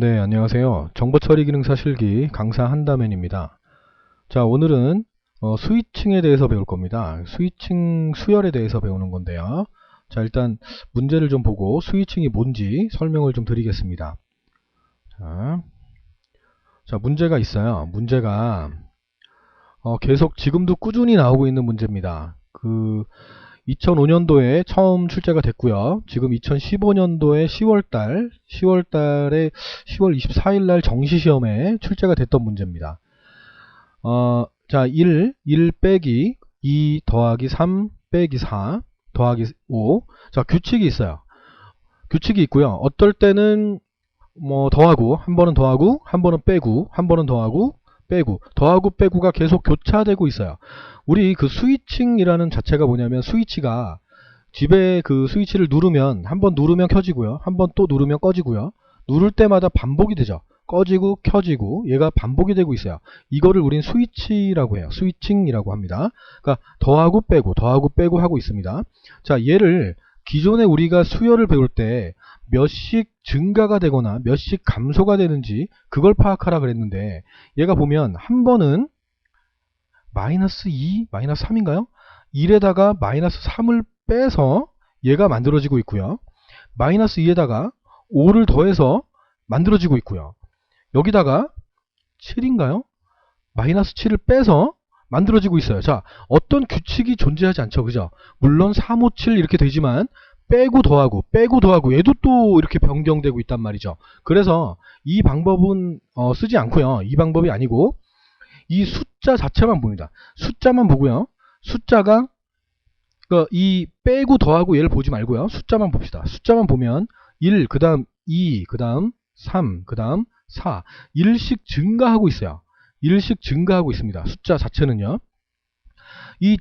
네, 안녕하세요. 정보처리 기능사 실기 강사 한다맨입니다. 자, 오늘은 스위칭에 대해서 배울 겁니다. 스위칭 수열에 대해서 배우는 건데요. 자, 일단 문제를 좀 보고 스위칭이 뭔지 설명을 좀 드리겠습니다. 자, 문제가 있어요. 문제가 계속 지금도 꾸준히 나오고 있는 문제입니다. 2005년도에 처음 출제가 됐고요. 지금 2015년도에 10월달에 10월 24일날 정시시험에 출제가 됐던 문제입니다. 자, 1 빼기 2 더하기 3 빼기 4 더하기 5. 자, 규칙이 있어요. 규칙이 있고요. 어떨 때는 뭐 더하고, 한 번은 더하고, 한 번은 빼고, 한 번은 더하고, 빼고, 더하고 빼고가 계속 교차되고 있어요. 우리 스위칭이라는 자체가 뭐냐면, 스위치가 집에 스위치를 누르면, 한 번 누르면 켜지고요. 한 번 또 누르면 꺼지고요. 누를 때마다 반복이 되죠. 꺼지고 켜지고 얘가 반복이 되고 있어요. 이거를 우린 스위치라고 해요. 스위칭이라고 합니다. 그러니까 더하고 빼고 하고 있습니다. 자, 얘를 기존에 우리가 수열을 배울 때 몇씩 증가가 되거나 몇씩 감소가 되는지 그걸 파악하라 그랬는데, 얘가 보면 한 번은 마이너스 2, 마이너스 3인가요? 1에다가 마이너스 3을 빼서 얘가 만들어지고 있고요. 마이너스 2에다가 5를 더해서 만들어지고 있고요. 여기다가 7인가요? 마이너스 7을 빼서 만들어지고 있어요. 자, 어떤 규칙이 존재하지 않죠. 그죠? 물론 3, 5, 7 이렇게 되지만 빼고 더하고 얘도 또 이렇게 변경되고 있단 말이죠. 그래서 이 방법은 쓰지 않고요. 이 방법이 아니고 이 숫자 자체만 봅니다. 숫자만 보고요. 숫자가 이 빼고 더하고 얘를 보지 말고요. 숫자만 봅시다. 숫자만 보면 1, 그 다음 2, 그 다음 3, 그 다음 4 1씩 증가하고 있어요. 1씩 증가하고 있습니다. 숫자 자체는요. 이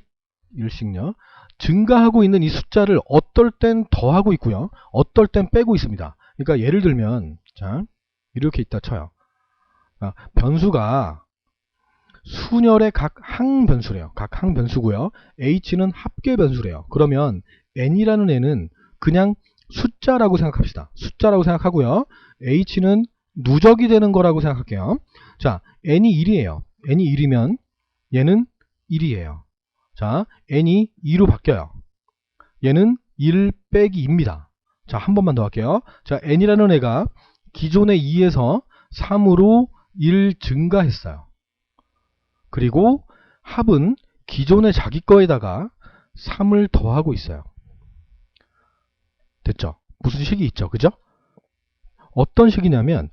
1씩요. 증가하고 있는 이 숫자를 어떨 땐 더하고 있고요. 어떨 땐 빼고 있습니다. 그러니까 예를 들면 자, 이렇게 있다 쳐요. 변수가 순열의 각 항변수래요. 각 항변수고요. h는 합계 변수래요. 그러면 n이라는 애는 그냥 숫자라고 생각합시다. 숫자라고 생각하고요. h는 누적이 되는 거라고 생각할게요. 자, n이 1이에요. n이 1이면 얘는 1이에요. 자, n이 2로 바뀌어요. 얘는 1 빼기 2입니다. 자, 한 번만 더 할게요. 자, n이라는 애가 기존의 2에서 3으로 1 증가했어요. 그리고 합은 기존의 자기 거에다가 3을 더하고 있어요. 됐죠? 무슨 식이 있죠? 그죠? 어떤 식이냐면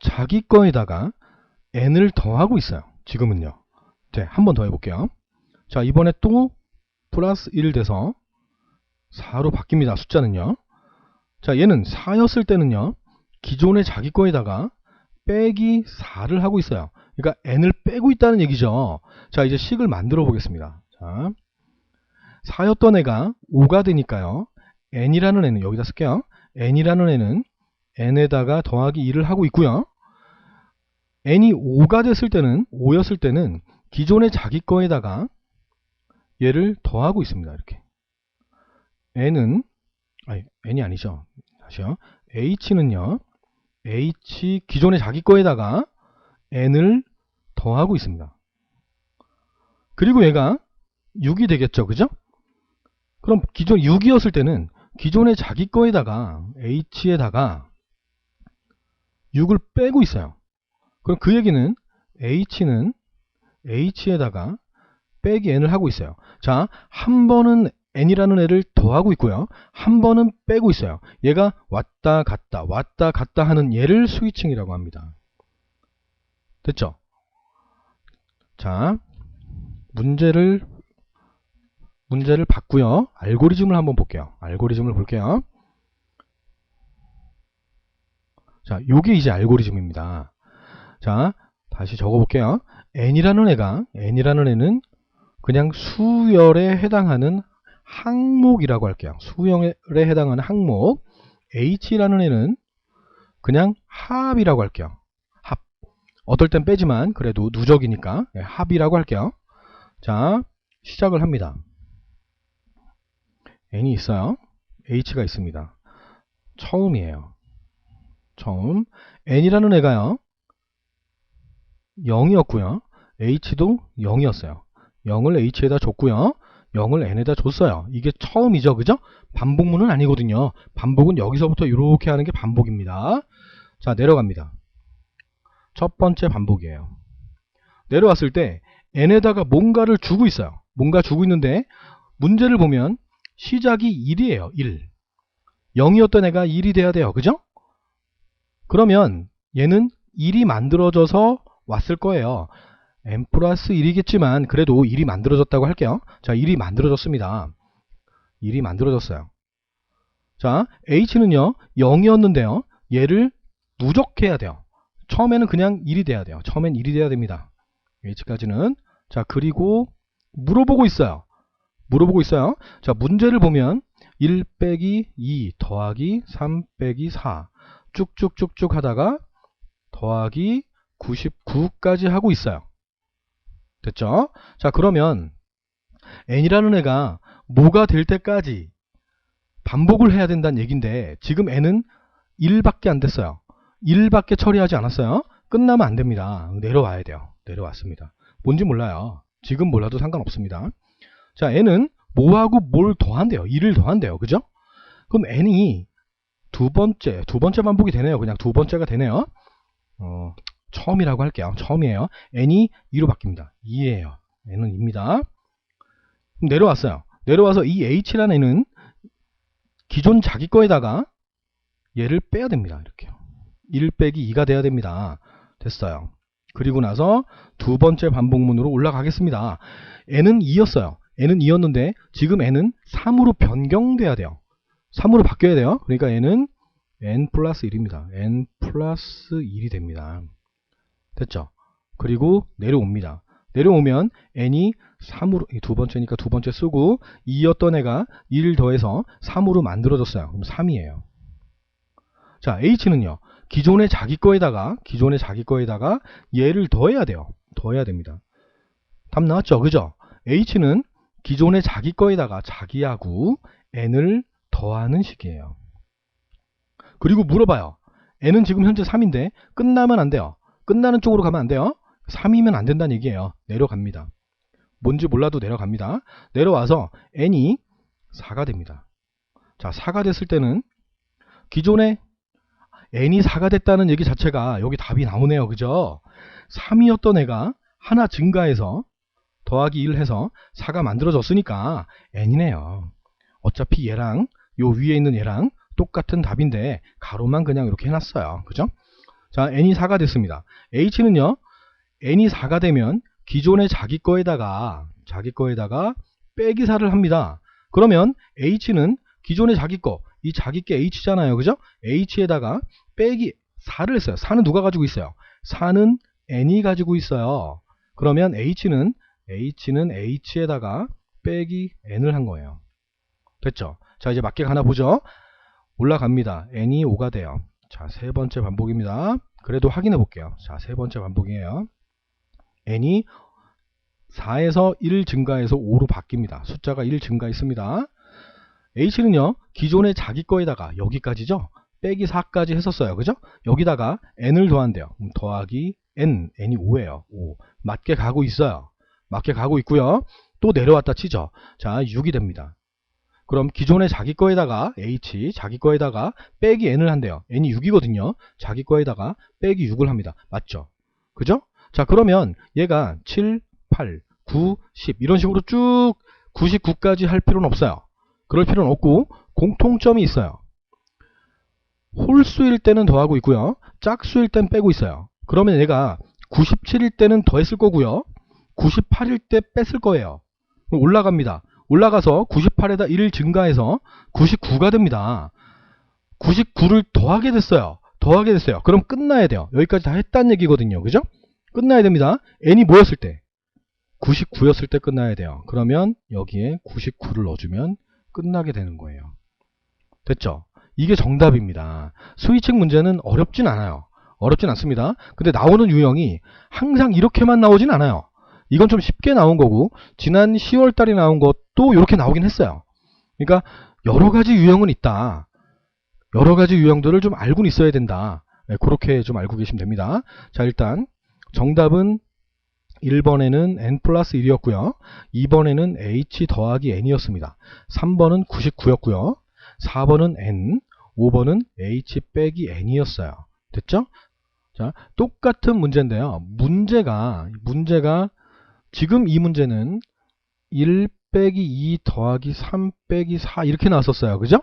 자기 거에다가 n을 더하고 있어요. 지금은요. 네, 한 번 더 해볼게요. 자, 이번에 또 플러스 1 돼서 4로 바뀝니다. 숫자는요. 자, 얘는 4였을 때는요. 기존의 자기 거에다가 빼기 4를 하고 있어요. 그러니까 n을 빼고 있다는 얘기죠. 자, 이제 식을 만들어 보겠습니다. 자, 4였던 애가 5가 되니까요. n이라는 애는 여기다 쓸게요. n이라는 애는 n에다가 더하기 2를 하고 있고요. n이 5가 됐을 때는 5였을 때는 기존의 자기 거에다가 얘를 더하고 있습니다. 이렇게 n이 아니죠. 다시요. h는요. 기존의 자기 거에다가 n을 더하고 있습니다. 그리고 얘가 6이 되겠죠. 그죠? 그럼 기존 6이었을 때는 기존의 자기 거에다가 h에다가 6을 빼고 있어요. 그럼 그 얘기는 h는 h에다가 빼기 n을 하고 있어요. 자, 한 번은 n이라는 애를 더하고 있고요. 한 번은 빼고 있어요. 얘가 왔다 갔다 하는 얘를 스위칭이라고 합니다. 됐죠? 자, 문제를 봤고요. 알고리즘을 한번 볼게요. 알고리즘을 볼게요. 자, 요게 이제 알고리즘입니다. 자, 다시 적어볼게요. n이라는 애는 그냥 수열에 해당하는 항목이라고 할게요. 수열에 해당하는 항목. h라는 애는 그냥 합이라고 할게요. 합. 어떨 땐 빼지만 그래도 누적이니까 합이라고 할게요. 자, 시작을 합니다. n이 있어요. h가 있습니다. 처음이에요. 처음. n이라는 애가요 0이었고요. h도 0이었어요. 0을 h에다 줬고요. 0을 n에다 줬어요. 이게 처음이죠. 그죠? 반복문은 아니거든요. 반복은 여기서부터 이렇게 하는 게 반복입니다. 자, 내려갑니다. 첫 번째 반복이에요. 내려왔을 때 n에다가 뭔가를 주고 있어요. 뭔가 주고 있는데 문제를 보면 시작이 1이에요. 1. 0이었던 애가 1이 돼야 돼요. 그죠? 그러면 얘는 1이 만들어져서 왔을 거예요. n 플러스 1이겠지만 그래도 1이 만들어졌다고 할게요. 자, 1이 만들어졌습니다. 1이 만들어졌어요. 자, h는요 0이었는데요. 얘를 누적해야 돼요. 처음에는 그냥 1이 돼야 돼요. 처음엔 1이 돼야 됩니다. h까지는. 자, 그리고 물어보고 있어요. 자, 문제를 보면 1 빼기 2 더하기 3 빼기 4 쭉쭉쭉쭉 하다가 더하기 99까지 하고 있어요. 됐죠? 자, 그러면 n이라는 애가 뭐가 될 때까지 반복을 해야 된다는 얘기인데 지금 n은 1밖에 안 됐어요. 1밖에 처리하지 않았어요. 끝나면 안 됩니다. 내려와야 돼요. 내려왔습니다. 뭔지 몰라요. 지금 몰라도 상관없습니다. 자, n은 뭐하고 뭘 더한대요. 1을 더한대요. 그죠? 그럼 n이 두 번째 반복이 되네요. 그냥 두 번째가 되네요. 처음이라고 할게요. 처음이에요. n이 2로 바뀝니다. 2예요. n은 2입니다. 그럼 내려왔어요. 내려와서 이 h라는 애는 기존 자기 거에다가 얘를 빼야 됩니다. 이렇게요. 1 빼기 2가 돼야 됩니다. 됐어요. 그리고 나서 두 번째 반복문으로 올라가겠습니다. n은 2였어요. n은 2였는데 지금 n은 3으로 변경돼야 돼요. 3으로 바뀌어야 돼요. 그러니까 n은 n 플러스 1입니다. n 플러스 1이 됩니다. 됐죠? 그리고 내려옵니다. 내려오면 n이 3으로, 두 번째니까 두 번째 쓰고 2였던 애가 1을 더해서 3으로 만들어졌어요. 그럼 3이에요. 자, h는요. 기존의 자기 거에다가 얘를 더해야 돼요. 더해야 됩니다. 답 나왔죠? 그죠? h는 기존의 자기 거에다가 자기하고 n을 더하는 식이에요. 그리고 물어봐요. n은 지금 현재 3인데 끝나면 안 돼요. 끝나는 쪽으로 가면 안 돼요. 3이면 안 된다는 얘기예요. 내려갑니다. 뭔지 몰라도 내려갑니다. 내려와서 n이 4가 됩니다. 자, 4가 됐을 때는 기존에 n이 4가 됐다는 얘기 자체가 여기 답이 나오네요. 그죠? 3이었던 애가 하나 증가해서 더하기 1 해서 4가 만들어졌으니까 n이네요. 어차피 얘랑 요 위에 있는 얘랑 똑같은 답인데 가로만 그냥 이렇게 해놨어요. 그죠? 자, n이 4가 됐습니다. h는요. n이 4가 되면 기존의 자기 거에다가 빼기 4를 합니다. 그러면 h는 기존의 자기 거, 이 자기 게 h잖아요. 그죠? h에다가 빼기 4를 했어요. 4는 누가 가지고 있어요? 4는 n이 가지고 있어요. 그러면 h는 h에다가 빼기 n을 한 거예요. 됐죠? 자, 이제 맞게 하나 보죠. 올라갑니다. n이 5가 돼요. 자, 세 번째 반복입니다. 그래도 확인해 볼게요. 자, 세 번째 반복이에요. n이 4에서 1 증가해서 5로 바뀝니다. 숫자가 1 증가했습니다. h는요. 기존의 자기 거에다가 여기까지죠. 빼기 4까지 했었어요. 그죠? 여기다가 n을 더한대요. 더하기 n이 5예요. 5. 맞게 가고 있어요. 맞게 가고 있고요. 또 내려왔다 치죠. 자, 6이 됩니다. 그럼 기존의 자기 거에다가 자기 거에다가 빼기 n을 한대요. n이 6이거든요. 자기 거에다가 빼기 6을 합니다. 맞죠? 그죠? 자, 그러면 얘가 7, 8, 9, 10 이런 식으로 쭉 99까지 할 필요는 없어요. 그럴 필요는 없고 공통점이 있어요. 홀수일 때는 더하고 있고요. 짝수일 땐 빼고 있어요. 그러면 얘가 97일 때는 더했을 거고요. 98일 때 뺐을 거예요. 올라갑니다. 올라가서 98에다 1을 증가해서 99가 됩니다. 99를 더하게 됐어요. 그럼 끝나야 돼요. 여기까지 다 했다는 얘기거든요. 그죠? 끝나야 됩니다. n이 뭐였을 때? 99였을 때 끝나야 돼요. 그러면 여기에 99를 넣어주면 끝나게 되는 거예요. 됐죠? 이게 정답입니다. 수위책 문제는 어렵진 않아요. 어렵진 않습니다. 근데 나오는 유형이 항상 이렇게만 나오진 않아요. 이건 좀 쉽게 나온 거고 지난 10월 달에 나온 것도 이렇게 나오긴 했어요. 그러니까 여러 가지 유형은 있다. 여러 가지 유형들을 좀 알고는 있어야 된다. 네, 그렇게 좀 알고 계시면 됩니다. 자, 일단 정답은 1번에는 n 플러스 1이었고요. 2번에는 h 더하기 n이었습니다. 3번은 99였고요. 4번은 n, 5번은 h 빼기 n이었어요. 됐죠? 자, 똑같은 문제인데요. 문제가 지금 이 문제는 1 빼기 2 더하기 3 빼기 4 이렇게 나왔었어요. 그죠?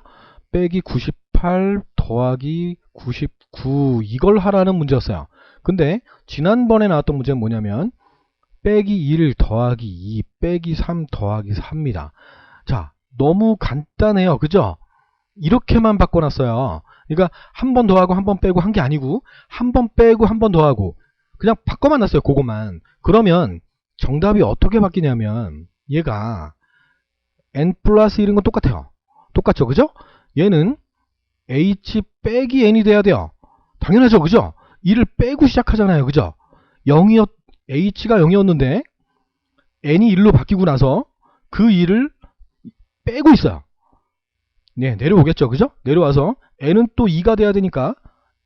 빼기 98 더하기 99 이걸 하라는 문제였어요. 근데 지난번에 나왔던 문제는 뭐냐면 빼기 1 더하기 2 빼기 3 더하기 4입니다. 자, 너무 간단해요. 그죠? 이렇게만 바꿔놨어요. 그러니까 한 번 더하고 한 번 빼고 한 게 아니고 한 번 빼고 한 번 더하고 그냥 바꿔만 놨어요. 그것만. 그러면 정답이 어떻게 바뀌냐면 얘가 n 플러스 1인 건 똑같아요. 똑같죠. 그죠? 얘는 h 빼기 n이 돼야 돼요. 당연하죠. 그죠? 2를 빼고 시작하잖아요. 그죠? 0이었, h가 0이었는데 n이 1로 바뀌고 나서 그 2를 빼고 있어요. 네, 내려오겠죠. 그죠? 내려와서 n은 또 2가 돼야 되니까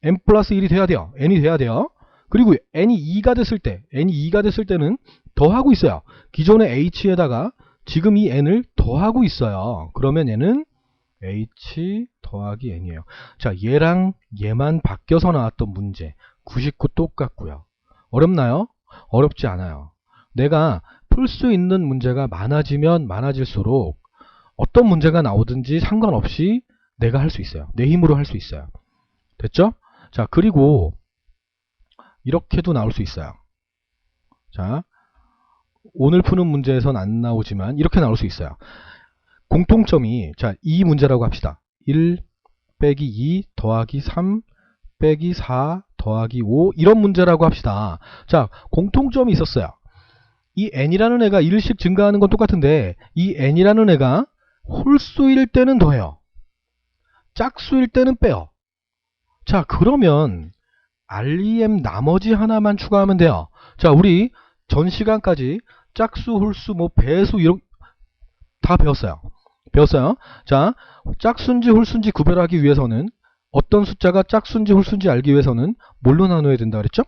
n 플러스 1이 돼야 돼요. n이 돼야 돼요. 그리고 n이 2가 됐을 때는 더하고 있어요. 기존의 h에다가 지금 이 n을 더하고 있어요. 그러면 얘는 h 더하기 n이에요. 자, 얘랑 얘만 바뀌어서 나왔던 문제 99 똑같고요. 어렵나요? 어렵지 않아요. 내가 풀 수 있는 문제가 많아지면 많아질수록 어떤 문제가 나오든지 상관없이 내가 할 수 있어요. 내 힘으로 할 수 있어요. 됐죠? 자, 그리고 이렇게도 나올 수 있어요. 자, 오늘 푸는 문제에선 안 나오지만 이렇게 나올 수 있어요. 공통점이 자, 이 문제라고 합시다. 1 빼기 2 더하기 3 빼기 4 더하기 5 이런 문제라고 합시다. 자, 공통점이 있었어요. 이 n이라는 애가 1씩 증가하는 건 똑같은데 이 n이라는 애가 홀수일 때는 더해요. 짝수일 때는 빼요. 자, 그러면 REM 나머지 하나만 추가하면 돼요. 자, 우리 전 시간까지 짝수, 홀수, 뭐 배수 이런 다 배웠어요. 자, 짝수인지 홀수인지 구별하기 위해서는 어떤 숫자가 짝수인지 홀수인지 알기 위해서는 뭘로 나눠야 된다 그랬죠?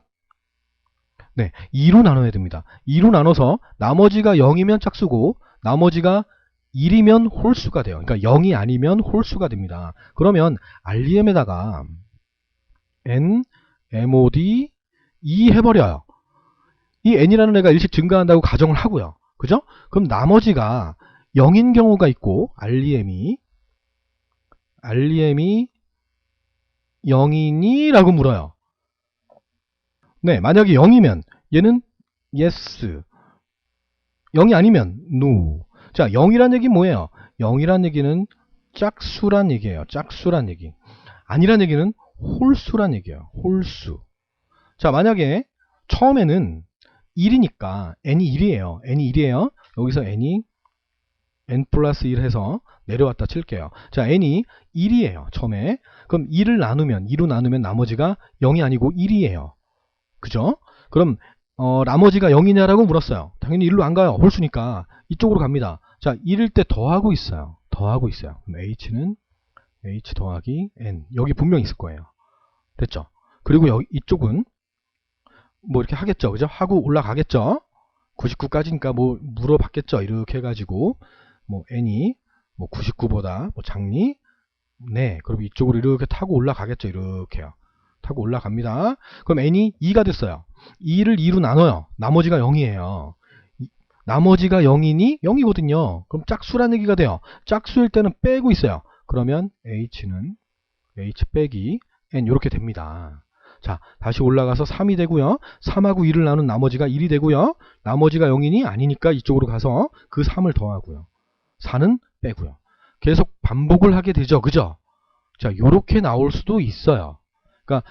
네, 2로 나눠야 됩니다. 2로 나눠서 나머지가 0이면 짝수고 나머지가 1이면 홀수가 돼요. 그러니까 0이 아니면 홀수가 됩니다. 그러면 REM에다가 n, mod, 2 해버려요. 이 n이라는 애가 1씩 증가한다고 가정을 하고요. 그죠? 그럼 나머지가 0인 경우가 있고 REM이 0이니? 라고 물어요. 네, 만약에 0이면 얘는 yes, 0이 아니면 no. 자, 0이란 얘기 뭐예요? 0이란 얘기는 짝수란 얘기예요. 짝수란 얘기. 아니란 얘기는 홀수란 얘기예요. 홀수. 자, 만약에 처음에는 1이니까 n이 1이에요. n이 1이에요. 여기서 n이 n 플러스 1 해서 내려왔다 칠게요. 자, n이 1이에요. 처음에. 그럼 2로 나누면 나머지가 0이 아니고 1이에요. 그죠? 그럼 나머지가 0이냐라고 물었어요. 당연히 1로 안 가요. 홀수니까 이쪽으로 갑니다. 자, 1일 때 더하고 있어요. 그럼 h는 h 더하기 n. 여기 분명히 있을 거예요. 됐죠? 그리고 여기 이쪽은 뭐 이렇게 하겠죠. 그죠? 하고 올라가겠죠. 99까지니까 뭐 물어봤겠죠. 이렇게 해가지고 뭐 n이 뭐 99보다 뭐 작니? 네. 그럼 이쪽으로 이렇게 타고 올라가겠죠. 이렇게요. 타고 올라갑니다. 그럼 n이 2가 됐어요. 2를 2로 나눠요. 나머지가 0이에요. 나머지가 0이니? 0이거든요. 그럼 짝수라는 얘기가 돼요. 짝수일 때는 빼고 있어요. 그러면 h는 h 빼기 n 이렇게 됩니다. 자, 다시 올라가서 3이 되고요. 3하고 2를 나눈 나머지가 1이 되고요. 나머지가 0이니? 아니니까 이쪽으로 가서 그 3을 더하고요. 4는 빼고요. 계속 반복을 하게 되죠. 그죠? 자, 요렇게 나올 수도 있어요. 그러니까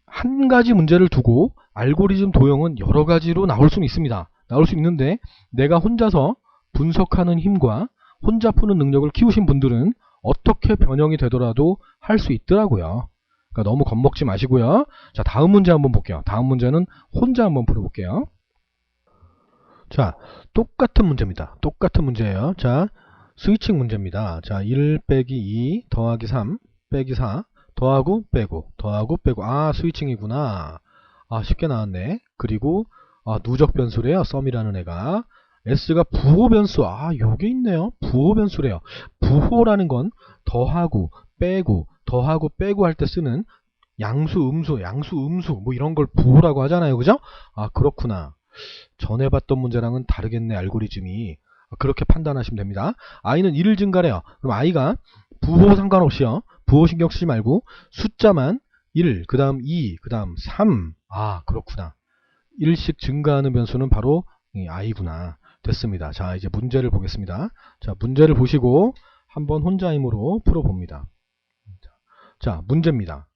한 가지 문제를 두고 알고리즘 도형은 여러 가지로 나올 수는 있습니다. 나올 수 있는데 내가 혼자서 분석하는 힘과 혼자 푸는 능력을 키우신 분들은 어떻게 변형이 되더라도 할 수 있더라고요. 그러니까 너무 겁먹지 마시고요. 자, 다음 문제 한번 볼게요. 다음 문제는 혼자 한번 풀어볼게요. 자, 똑같은 문제입니다. 똑같은 문제예요. 자, 스위칭 문제입니다. 자, 1 빼기 2 더하기 3 빼기 4 더하고 빼고 더하고 빼고. 아, 스위칭이구나. 아, 쉽게 나왔네. 그리고 누적 변수래요. 썸이라는 애가. s가 부호 변수. 아, 요게 있네요. 부호 변수래요. 부호라는 건 더하고 빼고 더하고 빼고 할 때 쓰는 양수, 음수, 양수, 음수 뭐 이런 걸 부호라고 하잖아요. 그죠? 아, 그렇구나. 전에 봤던 문제랑은 다르겠네. 알고리즘이. 그렇게 판단하시면 됩니다. i는 1을 증가래요. 그럼 i가 부호 상관없이요. 부호 신경 쓰지 말고 숫자만 1, 그 다음 2, 그 다음 3. 아, 그렇구나. 1씩 증가하는 변수는 바로 이 i구나. 됐습니다. 자, 이제 문제를 보겠습니다. 자, 문제를 보시고 한번 혼자 힘으로 풀어봅니다. 자, 문제입니다.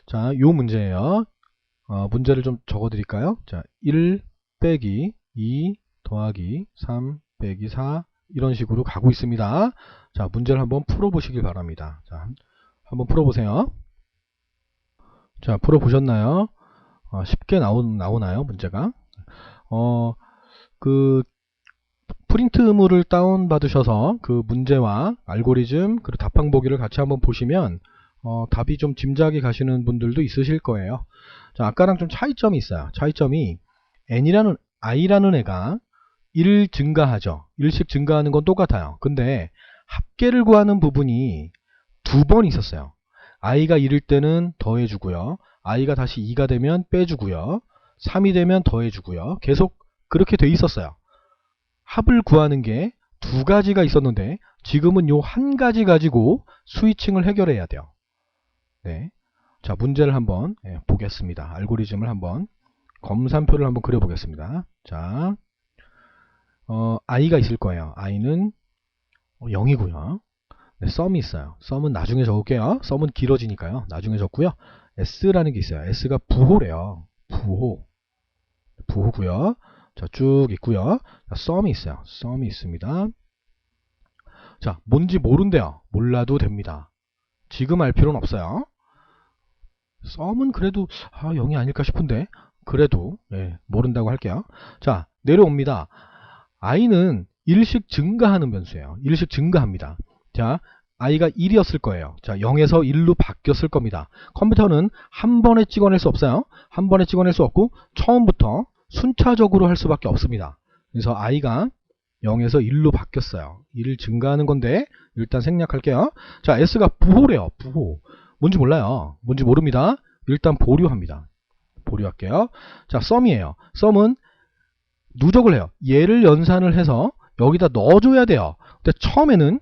자, 요 문제예요. 문제를 좀 적어드릴까요? 자, 1 빼기 2 더하기 3 빼기 4 이런 식으로 가고 있습니다. 자, 문제를 한번 풀어보시길 바랍니다. 자, 한번 풀어보세요. 자, 풀어보셨나요? 쉽게 나오나요, 문제가? 그 프린트물을 다운받으셔서 그 문제와 알고리즘 그리고 답항 보기를 같이 한번 보시면 답이 좀 짐작이 가시는 분들도 있으실 거예요. 자, 아까랑 좀 차이점이 있어요. 차이점이 i라는 애가 1 증가하죠. 1씩 증가하는 건 똑같아요. 근데 합계를 구하는 부분이 두 번 있었어요. i가 1일 때는 더해주고요. i가 다시 2가 되면 빼주고요. 3이 되면 더해주고요. 계속 그렇게 돼 있었어요. 합을 구하는 게 두 가지가 있었는데 지금은 요 한 가지 가지고 스위칭을 해결해야 돼요. 네. 자, 문제를 한번 보겠습니다. 알고리즘을 한번 검산표를 한번 그려보겠습니다. 자, i가 있을 거예요. i는 0이고요. 네, 썸이 있어요. 썸은 나중에 적을게요. 썸은 길어지니까요. 나중에 적고요. s라는 게 있어요. s가 부호래요. 부호고요. 자, 쭉 있고요. 자, 썸이 있어요. 썸이 있습니다. 자, 뭔지 모른대요. 몰라도 됩니다. 지금 알 필요는 없어요. 썸은 그래도 0이 아닐까 싶은데 그래도 모른다고 할게요. 자, 내려옵니다. i는 1씩 증가하는 변수예요. 1씩 증가합니다. 자, i가 1이었을 거예요. 자, 0에서 1로 바뀌었을 겁니다. 컴퓨터는 한 번에 찍어낼 수 없어요. 한 번에 찍어낼 수 없고 처음부터 순차적으로 할 수밖에 없습니다. 그래서 i가 0에서 1로 바뀌었어요. 1 증가하는 건데 일단 생략할게요. 자, s가 부호래요. 부호. 뭔지 몰라요. 뭔지 모릅니다. 일단 보류합니다. 보류할게요. 자, 썸이에요. 썸은 누적을 해요. 얘를 연산을 해서 여기다 넣어줘야 돼요. 근데 처음에는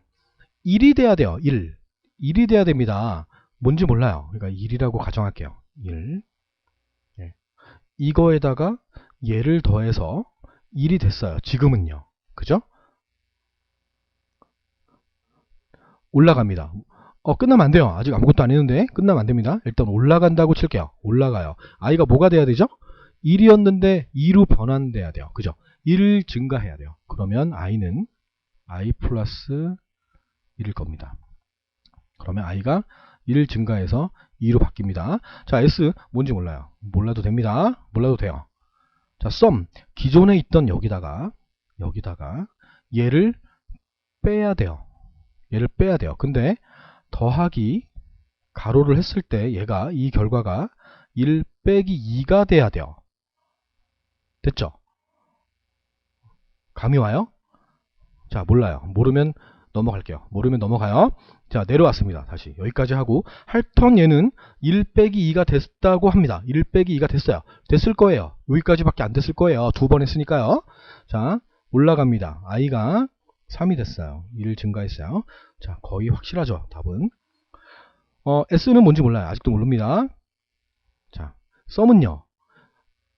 1이 돼야 돼요. 1이 돼야 됩니다. 뭔지 몰라요. 그러니까 1이라고 가정할게요. 1. 이거에다가 얘를 더해서 1이 됐어요. 지금은요. 그죠? 올라갑니다. 끝나면 안 돼요. 아직 아무것도 안 했는데 끝나면 안 됩니다. 일단 올라간다고 칠게요. 올라가요. i가 뭐가 돼야 되죠? 1이었는데 2로 변환돼야 돼요. 그죠? 1 증가해야 돼요. 그러면 i는 i 플러스 1일 겁니다. 그러면 i가 1 증가해서 2로 바뀝니다. 자, s 뭔지 몰라요. 몰라도 됩니다. 몰라도 돼요. 자, sum 기존에 있던 여기다가 얘를 빼야 돼요. 얘를 빼야 돼요. 근데 더하기 가로를 했을 때 얘가 이 결과가 1 빼기 2가 돼야 돼요. 됐죠? 감이 와요? 자, 몰라요. 모르면 넘어갈게요. 모르면 넘어가요. 자, 내려왔습니다. 다시 여기까지 하고 할턴 얘는 1 빼기 2가 됐다고 합니다. 1 빼기 2가 됐어요. 됐을 거예요. 여기까지밖에 안 됐을 거예요. 두 번 했으니까요. 자, 올라갑니다. i가 3이 됐어요. 1 증가했어요. 자, 거의 확실하죠. 답은. s는 뭔지 몰라요. 아직도 모릅니다. 자, 썸은요.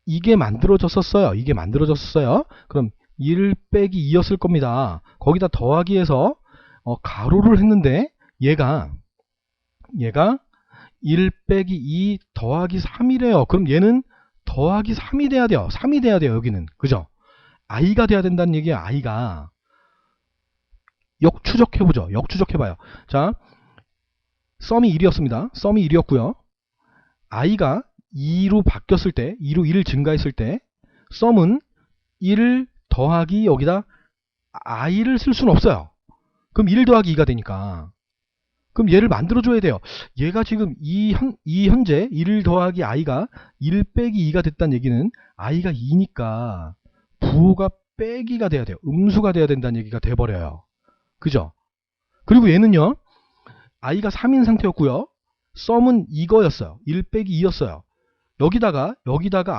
이게 만들어졌었어요. 이게 만들어졌었어요. 그럼 1 빼기 2였을 겁니다. 거기다 더하기해서 가로를 했는데 얘가 1 빼기 2 더하기 3이래요. 그럼 얘는 더하기 3이 돼야 돼요. 3이 돼야 돼요. 여기는. 그죠? i가 돼야 된다는 얘기야. i가. 역추적해보죠. 역추적해봐요. 자, 썸이 1이었습니다. 썸이 1이었고요. i가 2로 바뀌었을 때, 2로 1 증가했을 때 썸은 1 더하기 여기다 i를 쓸 수는 없어요. 그럼 1 더하기 2가 되니까. 그럼 얘를 만들어줘야 돼요. 얘가 지금 현재 1 더하기 i가 1 빼기 2가 됐다는 얘기는 i가 2니까 부호가 빼기가 돼야 돼요. 음수가 돼야 된다는 얘기가 돼버려요. 그죠? 그리고 얘는요. i가 3인 상태였고요. 썸은 이거였어요. 1 빼기 2였어요. 여기다가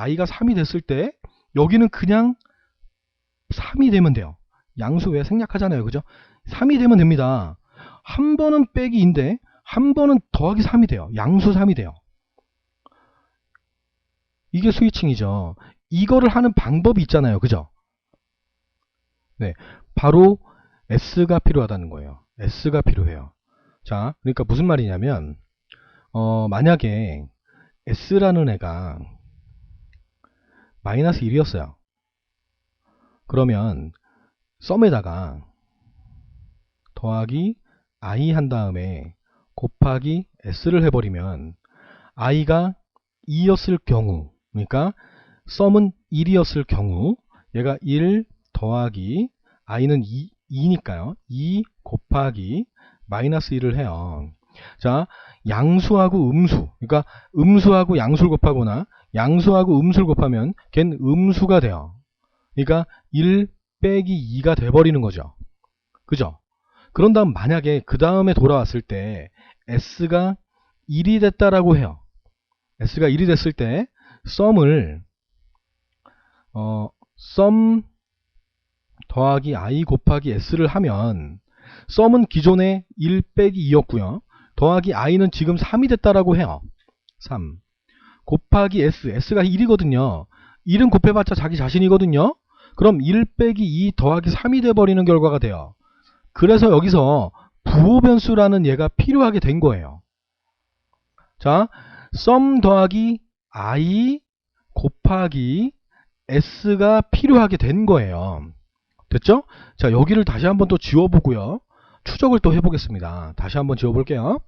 i가 3이 됐을 때 여기는 그냥 3이 되면 돼요. 양수 왜 생략하잖아요. 그죠? 3이 되면 됩니다. 한 번은 빼기 2인데 한 번은 더하기 3이 돼요. 양수 3이 돼요. 이게 스위칭이죠. 이거를 하는 방법이 있잖아요. 그죠? 네, 바로 S가 필요하다는 거예요. S가 필요해요. 자, 그러니까 무슨 말이냐면 만약에 S라는 애가 마이너스 1이었어요. 그러면 썸에다가 더하기 i 한 다음에 곱하기 s를 해버리면 i가 2였을 경우, 그러니까 썸은 1이었을 경우 얘가 1 더하기 i는 2니까요. 2 곱하기 마이너스 1을 해요. 자, 양수하고 음수, 그러니까 음수하고 양수를 곱하거나 양수하고 음수를 곱하면 걘 음수가 돼요. 그러니까 1 빼기 2가 돼버리는 거죠. 그죠? 그런 다음 만약에 그 다음에 돌아왔을 때 S가 1이 됐다라고 해요. S가 1이 됐을 때 썸을 썸 더하기 i 곱하기 S를 하면 썸은 기존에 1 빼기 2였고요. 더하기 i는 지금 3이 됐다라고 해요. 3 곱하기 S가 1이거든요. 1은 곱해봤자 자기 자신이거든요. 그럼 1 빼기 2 더하기 3이 돼버리는 결과가 돼요. 그래서 여기서 부호 변수라는 얘가 필요하게 된 거예요. 자, 썸 더하기 i 곱하기 s가 필요하게 된 거예요. 됐죠? 자, 여기를 다시 한번 또 지워보고요. 추적을 또 해보겠습니다. 다시 한번 지워볼게요.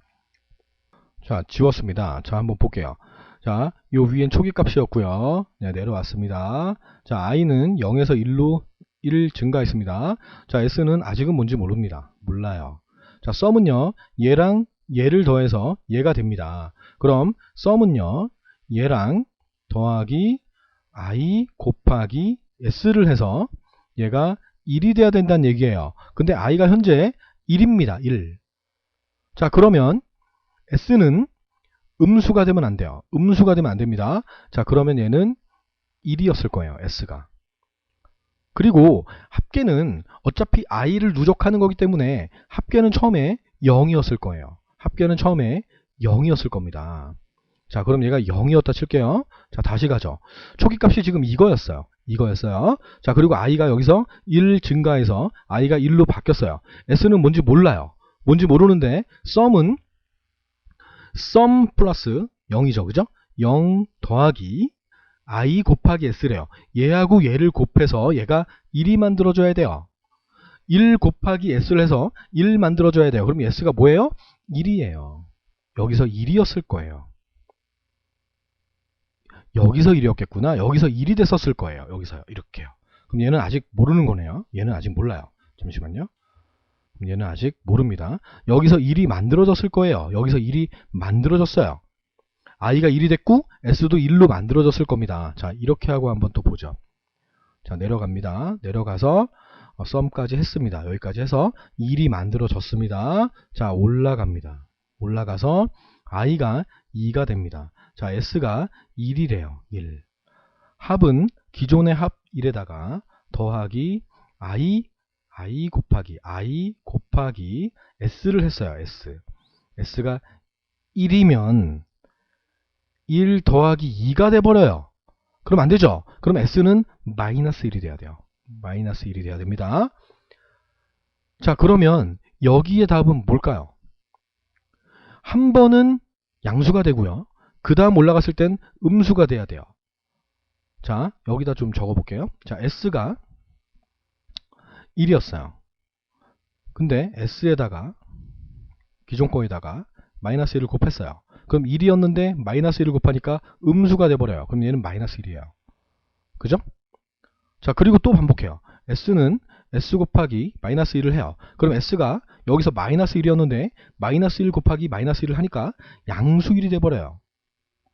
자, 지웠습니다. 자, 한번 볼게요. 자, 요 위엔 초기값이었고요. 네, 내려왔습니다. 자, i는 0에서 1로 1 증가했습니다. 자, s는 아직은 뭔지 모릅니다. 몰라요. 자, 썸은요, 얘랑 얘를 더해서 얘가 됩니다. 그럼 썸은요, 얘랑 더하기 i 곱하기 s를 해서 얘가 1이 돼야 된다는 얘기예요. 근데 i가 현재 1입니다. 1. 자, 그러면 s는 음수가 되면 안 돼요. 음수가 되면 안 됩니다. 자, 그러면 얘는 1이었을 거예요. s가. 그리고 합계는 어차피 i를 누적하는 거기 때문에 합계는 처음에 0이었을 거예요. 합계는 처음에 0이었을 겁니다. 자, 그럼 얘가 0이었다 칠게요. 자, 다시 가죠. 초기값이 지금 이거였어요. 자, 그리고 i가 여기서 1 증가해서 i가 1로 바뀌었어요. s는 뭔지 몰라요. 뭔지 모르는데 썸은 썸 플러스 0이죠. 그죠? 0 더하기 i 곱하기 s래요. 얘하고 얘를 곱해서 얘가 1이 만들어져야 돼요. 1 곱하기 s를 해서 1 만들어줘야 돼요. 그럼 s가 뭐예요? 1이에요. 여기서 1이었을 거예요. 여기서 1이었겠구나. 여기서 1이 됐었을 거예요. 여기서요. 이렇게요. 그럼 얘는 아직 모르는 거네요. 얘는 아직 몰라요. 잠시만요. 그럼 얘는 아직 모릅니다. 여기서 1이 만들어졌을 거예요. 여기서 1이 만들어졌어요. i가 1이 됐고 s도 1로 만들어졌을 겁니다. 자, 이렇게 하고 한번 또 보죠. 자, 내려갑니다. 내려가서 썸까지 했습니다. 여기까지 해서 1이 만들어졌습니다. 자, 올라갑니다. 올라가서 i가 2가 됩니다. 자, s가 1이래요. 1. 합은 기존의 합 1에다가 더하기 i 곱하기 s를 했어요. s가 1이면 1 더하기 2가 돼버려요. 그럼 안 되죠? 그럼 s는 마이너스 1이 돼야 돼요. 마이너스 1이 돼야 됩니다. 자, 그러면 여기에 답은 뭘까요? 한 번은 양수가 되고요. 그 다음 올라갔을 땐 음수가 돼야 돼요. 자, 여기다 좀 적어볼게요. 자, s가 1이었어요. 근데 s에다가 기존 거에다가 마이너스 1을 곱했어요. 그럼 1이었는데 마이너스 1을 곱하니까 음수가 돼버려요. 그럼 얘는 마이너스 1이에요. 그죠? 자, 그리고 또 반복해요. s는 S 곱하기 마이너스 1을 해요. 그럼 S가 여기서 마이너스 1이었는데 마이너스 1 곱하기 마이너스 1을 하니까 양수 1이 돼버려요.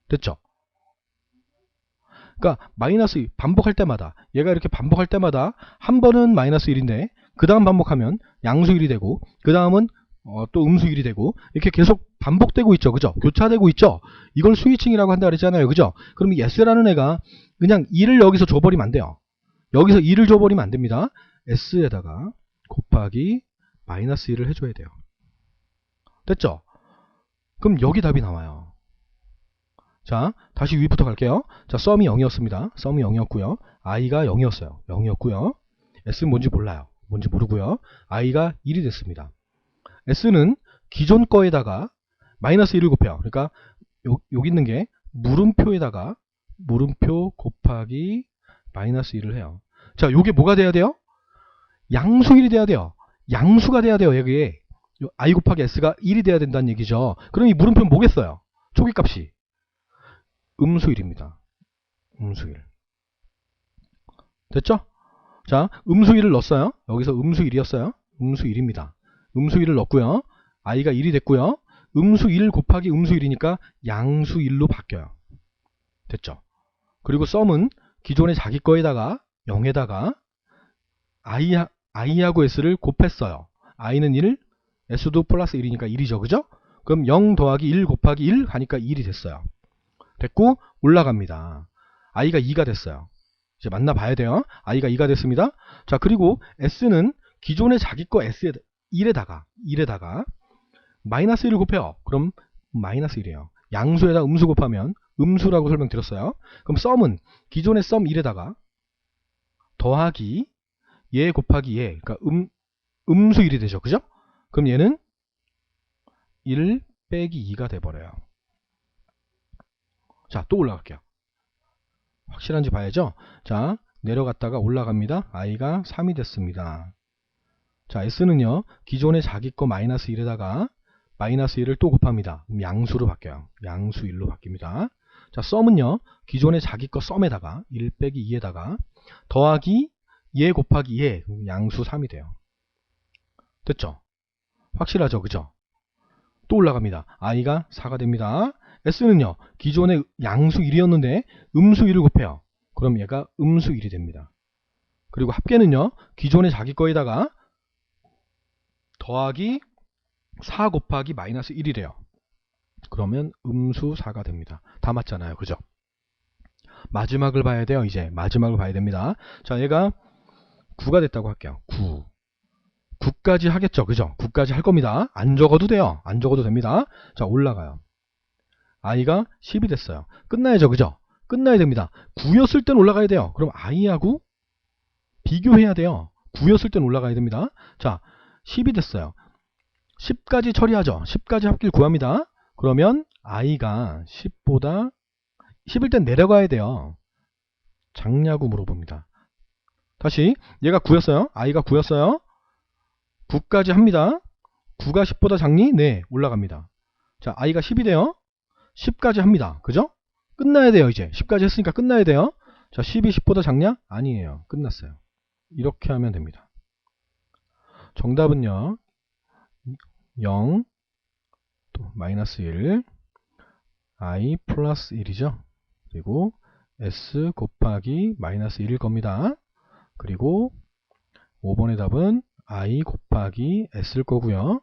됐죠? 그러니까 마이너스 2 반복할 때마다 얘가 이렇게 반복할 때마다 한 번은 마이너스 1인데 그 다음 반복하면 양수 1이 되고 그 다음은 또 음수 1이 되고 이렇게 계속 반복되고 있죠. 그죠? 교차되고 있죠. 이걸 스위칭이라고 한다 그랬잖아요. 그죠? 그럼 이 S라는 애가 그냥 2를 여기서 줘버리면 안 돼요. 여기서 2를 줘버리면 안 됩니다. S에다가 곱하기 마이너스 1을 해줘야 돼요. 됐죠? 그럼 여기 답이 나와요. 자, 다시 위부터 갈게요. 자, 썸이 0이었습니다. 썸이 0이었고요. i가 0이었어요. 0이었고요. S는 뭔지 몰라요. 뭔지 모르고요. i가 1이 됐습니다. S는 기존 거에다가 마이너스 1을 곱해요. 그러니까 여기 있는 게 물음표에다가 물음표 곱하기 마이너스 1을 해요. 자, 요게 뭐가 돼야 돼요? 양수 1이 돼야 돼요. 양수가 돼야 돼요. 여기에 i 곱하기 s가 1이 돼야 된다는 얘기죠. 그럼 이 물음표는 뭐겠어요? 초기값이 음수 1입니다. 음수 1. 됐죠? 자, 음수 1을 넣었어요. 여기서 음수 1이었어요. 음수 1입니다. 음수 1을 넣었고요. i가 1이 됐고요. 음수 1 곱하기 음수 1이니까 양수 1로 바뀌어요. 됐죠? 그리고 썸은 기존의 자기 거에다가 0에다가 i하고 s를 곱했어요. i는 1, s도 플러스 1이니까 1이죠. 그죠? 그럼 0 더하기 1 곱하기 1 하니까 1이 됐어요. 됐고 올라갑니다. i가 2가 됐어요. 이제 만나 봐야 돼요. i가 2가 됐습니다. 자, 그리고 s는 기존의 자기 거 s 1에다가 마이너스 1을 곱해요. 그럼 마이너스 1이에요. 양수에다 음수 곱하면 음수라고 설명드렸어요. 그럼 썸은 기존의 썸 1에다가 더하기 얘 곱하기 얘, 그러니까 음수 1이 되죠. 그죠? 그럼 얘는 1 빼기 2가 돼버려요. 자, 또 올라갈게요. 확실한지 봐야죠. 자, 내려갔다가 올라갑니다. i가 3이 됐습니다. 자, s는요, 기존의 자기 거 마이너스 1에다가 마이너스 1을 또 곱합니다. 그럼 양수로 바뀌어요. 양수 1로 바뀝니다. 자, 썸은요, 기존의 자기 거 썸에다가 1 빼기 2에다가 더하기 얘 곱하기 얘, 양수 3이 돼요. 됐죠? 확실하죠? 그죠? 또 올라갑니다. i가 4가 됩니다. s는요, 기존의 양수 1이었는데 음수 1을 곱해요. 그럼 얘가 음수 1이 됩니다. 그리고 합계는요, 기존의 자기 거에다가 더하기 4 곱하기 마이너스 1이래요. 그러면 음수 4가 됩니다. 다 맞잖아요. 그죠? 마지막을 봐야 돼요. 이제 마지막을 봐야 됩니다. 자, 얘가 9가 됐다고 할게요. 9. 9까지 하겠죠. 그죠? 9까지 할 겁니다. 안 적어도 돼요. 안 적어도 됩니다. 자, 올라가요. i가 10이 됐어요. 끝나야죠. 그죠? 끝나야 됩니다. 9였을 땐 올라가야 돼요. 그럼 i하고 비교해야 돼요. 9였을 땐 올라가야 됩니다. 자, 10이 됐어요. 10까지 처리하죠. 10까지 합길 구합니다. 그러면 i가 10보다 10일 땐 내려가야 돼요. 작냐고 물어봅니다. 다시 얘가 9였어요. i가 9였어요. 9까지 합니다. 9가 10보다 작니? 네, 올라갑니다. 자, i가 10이 돼요. 10까지 합니다. 그죠? 끝나야 돼요. 이제 10까지 했으니까 끝나야 돼요. 자, 10이 10보다 작냐? 아니에요. 끝났어요. 이렇게 하면 됩니다. 정답은요, 0, 또 마이너스 1, i 플러스 1이죠. 그리고 s 곱하기 마이너스 1일 겁니다. 그리고 5번의 답은 i 곱하기 s일 거고요.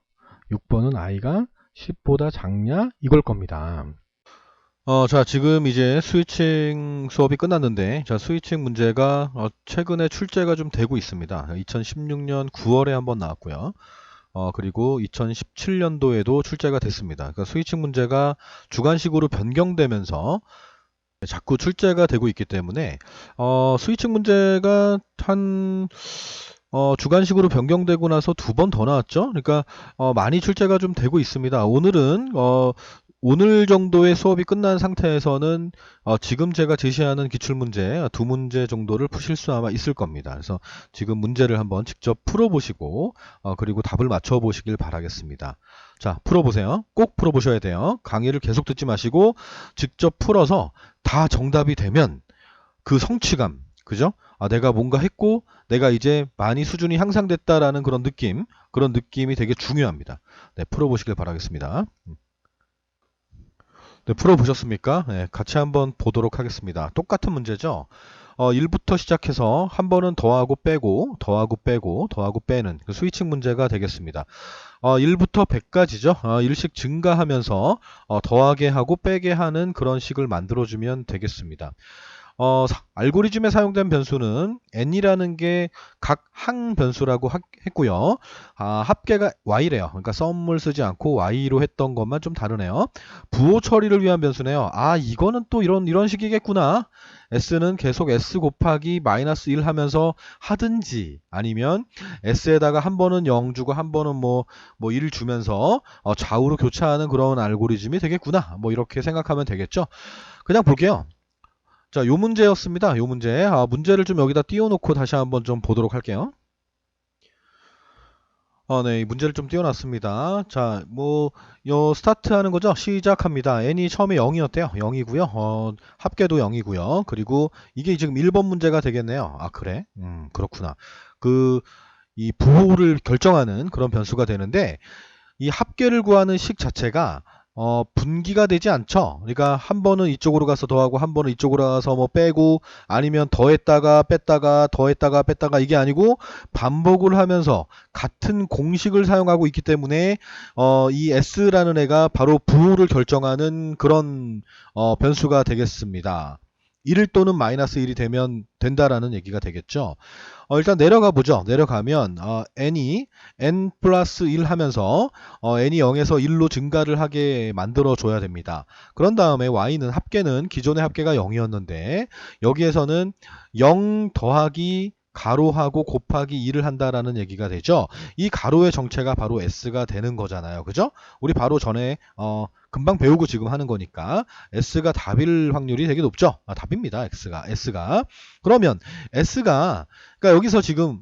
6번은 i가 10보다 작냐 이걸 겁니다. 자, 지금 이제 스위칭 수업이 끝났는데, 자, 스위칭 문제가 최근에 출제가 좀 되고 있습니다. 2016년 9월에 한번 나왔고요. 그리고 2017년도에도 출제가 됐습니다. 그러니까 스위칭 문제가 주관식으로 변경되면서 자꾸 출제가 되고 있기 때문에 스위칭 문제가 한 주관식으로 변경되고 나서 2번 더 나왔죠. 그러니까 많이 출제가 좀 되고 있습니다. 오늘은 오늘 정도의 수업이 끝난 상태에서는 지금 제가 제시하는 기출문제 2문제 정도를 푸실 수 아마 있을 겁니다. 그래서 지금 문제를 한번 직접 풀어보시고 그리고 답을 맞춰보시길 바라겠습니다. 자, 풀어보세요. 꼭 풀어보셔야 돼요. 강의를 계속 듣지 마시고 직접 풀어서 다 정답이 되면 그 성취감, 그죠? 아, 내가 뭔가 했고 내가 이제 많이 수준이 향상됐다라는 그런 느낌이 되게 중요합니다. 네, 풀어보시길 바라겠습니다. 네, 풀어보셨습니까? 네, 같이 한번 보도록 하겠습니다. 똑같은 문제죠? 1부터 시작해서 한 번은 더하고 빼고, 더하고 빼고, 더하고 빼는 그 스위칭 문제가 되겠습니다. 1부터 100까지죠. 1씩 증가하면서 더하게 하고 빼게 하는 그런 식을 만들어주면 되겠습니다. 알고리즘에 사용된 변수는 n이라는 게 각 항 변수라고 했고요. 합계가 y래요. 그러니까 썸을 쓰지 않고 y로 했던 것만 좀 다르네요. 부호 처리를 위한 변수네요. 이거는 또 이런 식이겠구나. s는 계속 s 곱하기 마이너스 1 하면서 하든지 아니면 s에다가 한 번은 0 주고 한 번은 뭐 1 주면서 좌우로 교차하는 그런 알고리즘이 되겠구나. 뭐 이렇게 생각하면 되겠죠. 그냥 볼게요. 자, 요 문제였습니다. 요 문제. 문제를 좀 여기다 띄워놓고 다시 한번 좀 보도록 할게요. 네, 이 문제를 좀 띄워놨습니다. 자, 요 스타트 하는 거죠? 시작합니다. n이 처음에 0이었대요. 0이고요. 합계도 0이고요. 그리고 이게 지금 1번 문제가 되겠네요. 그래? 그렇구나. 이 부호를 결정하는 그런 변수가 되는데, 이 합계를 구하는 식 자체가 분기가 되지 않죠. 그러니까 한 번은 이쪽으로 가서 더하고 한 번은 이쪽으로 가서 뭐 빼고 아니면 더했다가 뺐다가 더했다가 뺐다가 이게 아니고 반복을 하면서 같은 공식을 사용하고 있기 때문에 이 s라는 애가 바로 부호를 결정하는 그런 변수가 되겠습니다. 1 또는 마이너스 1이 되면 된다라는 얘기가 되겠죠. 일단 내려가 보죠. 내려가면 n이 n 플러스 1 하면서 n이 0에서 1로 증가를 하게 만들어 줘야 됩니다. 그런 다음에 y는 합계는 기존의 합계가 0이었는데 여기에서는 0 더하기 가로하고 곱하기 2를 한다라는 얘기가 되죠. 이 가로의 정체가 바로 s가 되는 거잖아요. 그죠? 우리 바로 전에 금방 배우고 지금 하는 거니까 s가 답일 확률이 되게 높죠. 답입니다. s가. 그러면 s가 그러니까 여기서 지금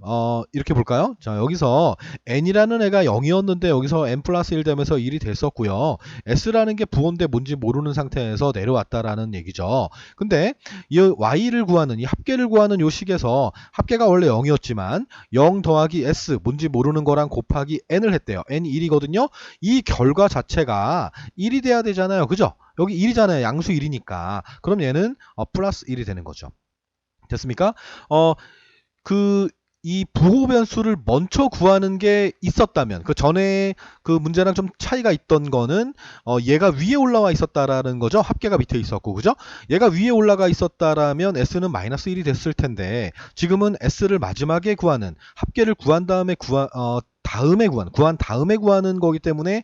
이렇게 볼까요? 자, 여기서 n이라는 애가 0이었는데 여기서 n 플러스 1 되면서 1이 됐었고요. s라는 게 부호인데 뭔지 모르는 상태에서 내려왔다라는 얘기죠. 근데 이 y를 구하는 이 합계를 구하는 요 식에서 합계가 원래 0이었지만 0 더하기 s 뭔지 모르는 거랑 곱하기 n을 했대요. n이 1이거든요. 이 결과 자체가 1이 돼야 되잖아요. 그죠? 여기 1이잖아요. 양수 1이니까. 그럼 얘는 플러스 1이 되는 거죠. 됐습니까? 이 부호 변수를 먼저 구하는 게 있었다면 그 전에 그 문제랑 좀 차이가 있던 거는 얘가 위에 올라와 있었다라는 거죠. 합계가 밑에 있었고 그죠? 얘가 위에 올라가 있었다라면 s는 마이너스 1이 됐을 텐데 지금은 s를 마지막에 구하는 합계를 구한 다음에 구한 다음에 구하는 거기 때문에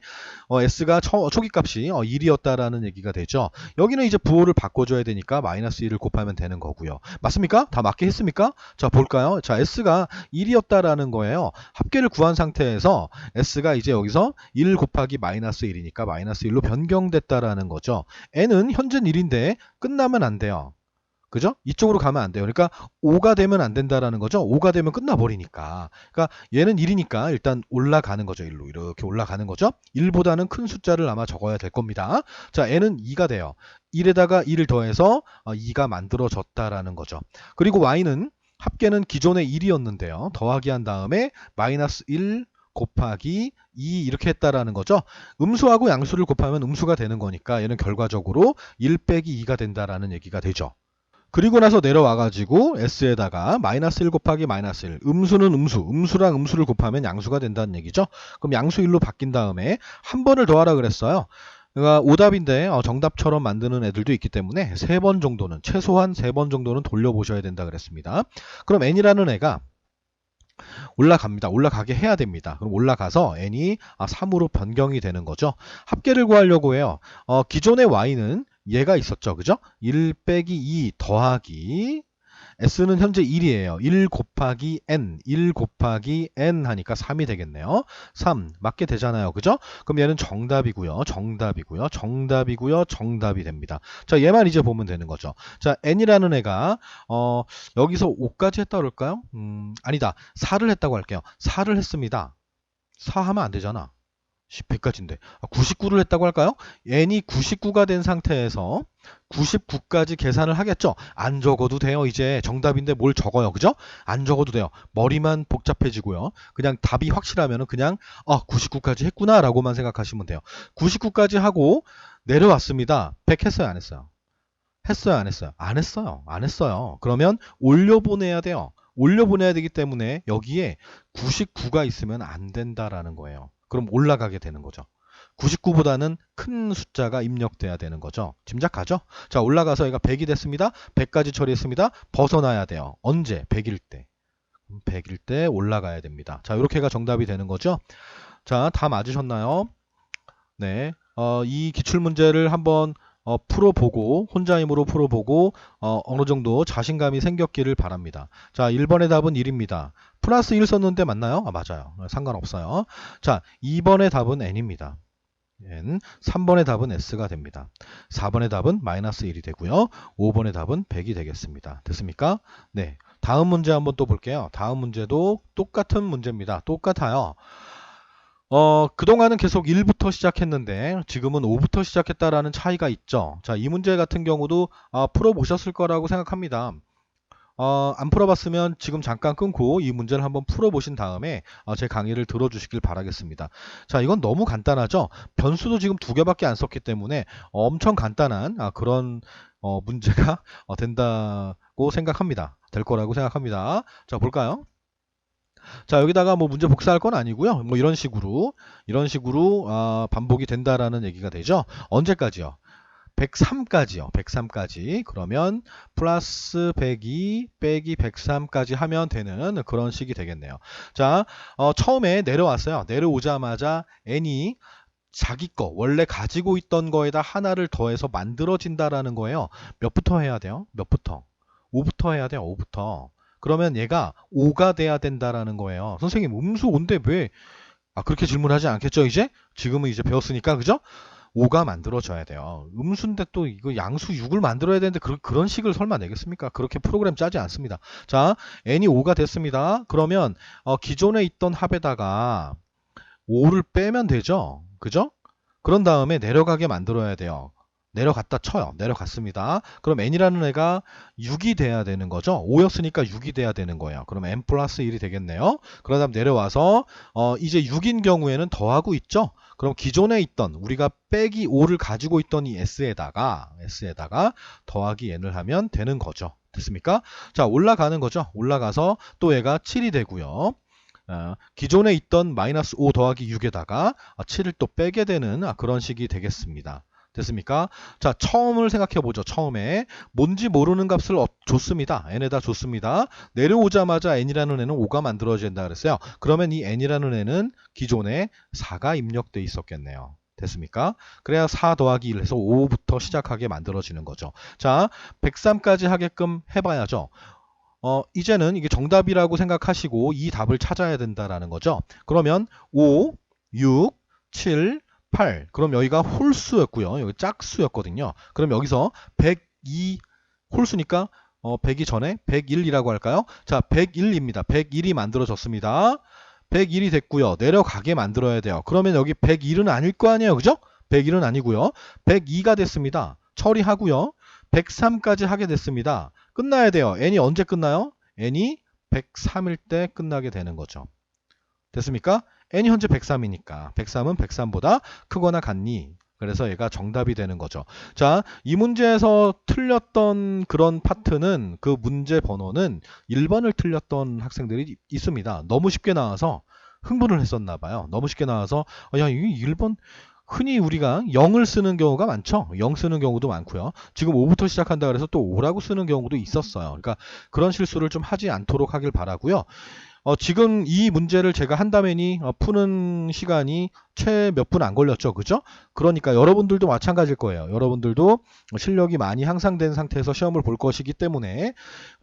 s가 초기 값이 1이었다라는 얘기가 되죠. 여기는 이제 부호를 바꿔줘야 되니까 마이너스 1을 곱하면 되는 거고요. 맞습니까? 다 맞게 했습니까? 자, 볼까요? 자, s가 1이었다라는 거예요. 합계를 구한 상태에서 s가 이제 여기서 1 곱하기 마이너스 1이니까 마이너스 1로 변경됐다라는 거죠. n은 현재는 1인데 끝나면 안 돼요. 그죠? 이쪽으로 가면 안 돼요. 그러니까 5가 되면 안 된다라는 거죠. 5가 되면 끝나버리니까. 그러니까 얘는 1이니까 일단 올라가는 거죠. 1로 이렇게 올라가는 거죠. 1보다는 큰 숫자를 아마 적어야 될 겁니다. 자, n은 2가 돼요. 1에다가 2를 더해서 2가 만들어졌다라는 거죠. 그리고 y는 합계는 기존에 1이었는데요. 더하기 한 다음에 마이너스 1 곱하기 2 이렇게 했다라는 거죠. 음수하고 양수를 곱하면 음수가 되는 거니까 얘는 결과적으로 1 빼기 2가 된다라는 얘기가 되죠. 그리고 나서 내려와가지고 s에다가 마이너스 1 곱하기 마이너스 1 음수는 음수랑 음수를 곱하면 양수가 된다는 얘기죠. 그럼 양수 1로 바뀐 다음에 한 번을 더하라 그랬어요. 그러니까 오답인데 정답처럼 만드는 애들도 있기 때문에 3번 정도는 최소한 3번 정도는 돌려보셔야 된다 그랬습니다. 그럼 n이라는 애가 올라갑니다. 올라가게 해야 됩니다. 그럼 올라가서 n이 3으로 변경이 되는 거죠. 합계를 구하려고 해요. 기존의 y는 얘가 있었죠. 그죠? 1 빼기 2 더하기 s는 현재 1이에요. 1 곱하기 n 하니까 3이 되겠네요. 3 맞게 되잖아요. 그죠? 그럼 얘는 정답이고요. 정답이 됩니다. 자, 얘만 이제 보면 되는 거죠. 자, n이라는 애가 여기서 5까지 했다 그럴까요? 아니다. 4를 했다고 할게요. 4를 했습니다. 4 하면 안 되잖아. 100까지인데 99를 했다고 할까요? n이 99가 된 상태에서 99까지 계산을 하겠죠. 안 적어도 돼요. 이제 정답인데 뭘 적어요. 그죠? 안 적어도 돼요. 머리만 복잡해지고요. 그냥 답이 확실하면 그냥 99까지 했구나 라고만 생각하시면 돼요. 99까지 하고 내려왔습니다. 100 했어요? 안 했어요? 했어요? 안 했어요? 안 했어요. 안 했어요. 그러면 올려보내야 돼요. 올려보내야 되기 때문에 여기에 99가 있으면 안 된다라는 거예요. 그럼 올라가게 되는 거죠. 99보다는 큰 숫자가 입력돼야 되는 거죠. 짐작하죠? 자, 올라가서 얘가 100이 됐습니다. 100까지 처리했습니다. 벗어나야 돼요. 언제? 100일 때. 100일 때 올라가야 됩니다. 자, 이렇게가 정답이 되는 거죠. 자, 다 맞으셨나요? 네. 이 기출문제를 한번 풀어보고 혼자 힘으로 풀어보고 어느 정도 자신감이 생겼기를 바랍니다. 자, 1번의 답은 1입니다. 플러스 1 썼는데 맞나요? 맞아요. 상관없어요. 자, 2번의 답은 n입니다. n. 3번의 답은 s가 됩니다. 4번의 답은 마이너스 1이 되고요. 5번의 답은 100이 되겠습니다. 됐습니까? 네. 다음 문제 한번 또 볼게요. 다음 문제도 똑같은 문제입니다. 똑같아요. 그동안은 계속 1부터 시작했는데 지금은 5부터 시작했다라는 차이가 있죠. 자, 이 문제 같은 경우도 풀어보셨을 거라고 생각합니다. 안 풀어봤으면 지금 잠깐 끊고 이 문제를 한번 풀어보신 다음에 제 강의를 들어주시길 바라겠습니다. 자, 이건 너무 간단하죠. 변수도 지금 2개밖에 안 썼기 때문에 엄청 간단한 그런 문제가 된다고 생각합니다. 될 거라고 생각합니다. 자, 볼까요? 자, 여기다가 뭐 문제 복사할 건 아니고요. 뭐 이런 식으로 반복이 된다라는 얘기가 되죠. 언제까지요? 103까지요. 103까지. 그러면 플러스 102 빼기 103까지 하면 되는 그런 식이 되겠네요. 자, 처음에 내려왔어요. 내려오자마자 n이 자기 거 원래 가지고 있던 거에다 하나를 더해서 만들어진다라는 거예요. 몇부터 해야 돼요? 몇부터? 5부터 해야 돼요. 5부터. 그러면 얘가 5가 돼야 된다라는 거예요. 선생님, 음수 5인데 왜 그렇게 질문하지 않겠죠, 이제? 지금은 이제 배웠으니까, 그죠? 5가 만들어져야 돼요. 음수인데 또 이거 양수 6을 만들어야 되는데 그런 식을 설마 내겠습니까? 그렇게 프로그램 짜지 않습니다. 자, n이 5가 됐습니다. 그러면 기존에 있던 합에다가 5를 빼면 되죠. 그죠? 그런 다음에 내려가게 만들어야 돼요. 내려갔다 쳐요. 내려갔습니다. 그럼 n이라는 애가 6이 돼야 되는 거죠. 5였으니까 6이 돼야 되는 거예요. 그럼 n 플러스 1이 되겠네요. 그러다 다음 내려와서 이제 6인 경우에는 더하고 있죠. 그럼 기존에 있던 우리가 빼기 5를 가지고 있던 이 s에다가 더하기 n을 하면 되는 거죠. 됐습니까? 자, 올라가는 거죠. 올라가서 또 얘가 7이 되고요. 기존에 있던 마이너스 5 더하기 6에다가 7을 또 빼게 되는 그런 식이 되겠습니다. 됐습니까? 자, 처음을 생각해 보죠. 처음에 뭔지 모르는 값을 줬습니다. n에다 줬습니다. 내려오자마자 n이라는 애는 5가 만들어진다 그랬어요. 그러면 이 n이라는 애는 기존에 4가 입력돼 있었겠네요. 됐습니까? 그래야 4 더하기 1 해서 5부터 시작하게 만들어지는 거죠. 자, 103까지 하게끔 해봐야죠. 이제는 이게 정답이라고 생각하시고 이 답을 찾아야 된다라는 거죠. 그러면 5, 6, 7, 8. 그럼 여기가 홀수였고요. 여기 짝수였거든요. 그럼 여기서 102 홀수니까 100이 전에 101이라고 할까요? 자, 101입니다. 101이 만들어졌습니다. 101이 됐고요. 내려가게 만들어야 돼요. 그러면 여기 101은 아닐 거 아니에요. 그죠? 101은 아니고요. 102가 됐습니다. 처리하고요. 103까지 하게 됐습니다. 끝나야 돼요. n이 언제 끝나요? n이 103일 때 끝나게 되는 거죠. 됐습니까? n이 현재 103이니까 103은 103보다 크거나 같니? 그래서 얘가 정답이 되는 거죠. 자, 이 문제에서 틀렸던 그런 파트는 그 문제 번호는 1번을 틀렸던 학생들이 있습니다. 너무 쉽게 나와서 흥분을 했었나 봐요. 너무 쉽게 나와서 야, 이게 1번 흔히 우리가 0을 쓰는 경우가 많죠. 0 쓰는 경우도 많고요. 지금 5부터 시작한다 그래서 또 5라고 쓰는 경우도 있었어요. 그러니까 그런 실수를 좀 하지 않도록 하길 바라고요. 지금 이 문제를 제가 한다면이 푸는 시간이 채 몇 분 안 걸렸죠. 그죠? 그러니까 여러분들도 마찬가지일 거예요. 여러분들도 실력이 많이 향상된 상태에서 시험을 볼 것이기 때문에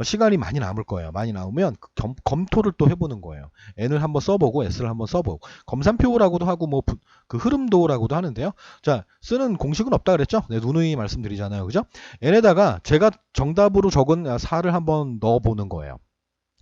시간이 많이 남을 거예요. 많이 남으면 검토를 또 해보는 거예요. n을 한번 써보고 s를 한번 써보고 검산표라고도 하고 뭐 그 흐름도라고도 하는데요. 자, 쓰는 공식은 없다 그랬죠? 네, 누누이 말씀드리잖아요. 그죠? n에다가 제가 정답으로 적은 4를 한번 넣어보는 거예요.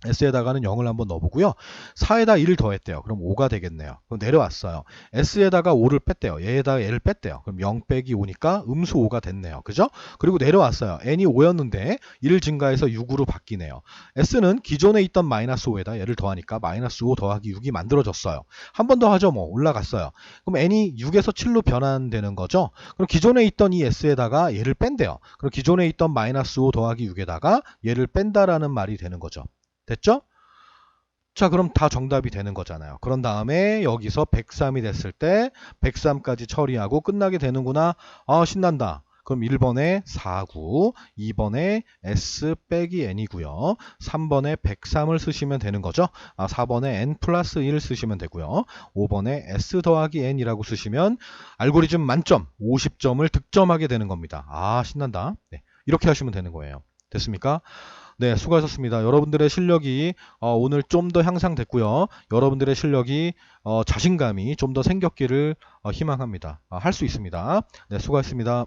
S에다가는 0을 한번 넣어보고요. 4에다 1을 더했대요. 그럼 5가 되겠네요. 그럼 내려왔어요. S에다가 5를 뺐대요. 얘에다가 얘를 뺐대요. 그럼 0 빼기 5니까 음수 5가 됐네요. 그죠? 그리고 내려왔어요. n이 5였는데 1 증가해서 6으로 바뀌네요. S는 기존에 있던 마이너스 5에다 얘를 더하니까 마이너스 5 더하기 6이 만들어졌어요. 한 번 더 하죠. 뭐 올라갔어요. 그럼 n이 6에서 7로 변환되는 거죠. 그럼 기존에 있던 이 S에다가 얘를 뺀대요. 그럼 기존에 있던 마이너스 5 더하기 6에다가 얘를 뺀다라는 말이 되는 거죠. 됐죠? 자, 그럼 다 정답이 되는 거잖아요. 그런 다음에 여기서 103이 됐을 때 103까지 처리하고 끝나게 되는구나. 아, 신난다. 그럼 1번에 49, 2번에 S 빼기 N이고요. 3번에 103을 쓰시면 되는 거죠. 4번에 N 플러스 1을 쓰시면 되고요. 5번에 S 더하기 N이라고 쓰시면 알고리즘 만점 50점을 득점하게 되는 겁니다. 아, 신난다. 네, 이렇게 하시면 되는 거예요. 됐습니까? 네, 수고하셨습니다. 여러분들의 실력이 오늘 좀 더 향상됐고요. 여러분들의 실력이 자신감이 좀 더 생겼기를 희망합니다. 할 수 있습니다. 네, 수고하셨습니다.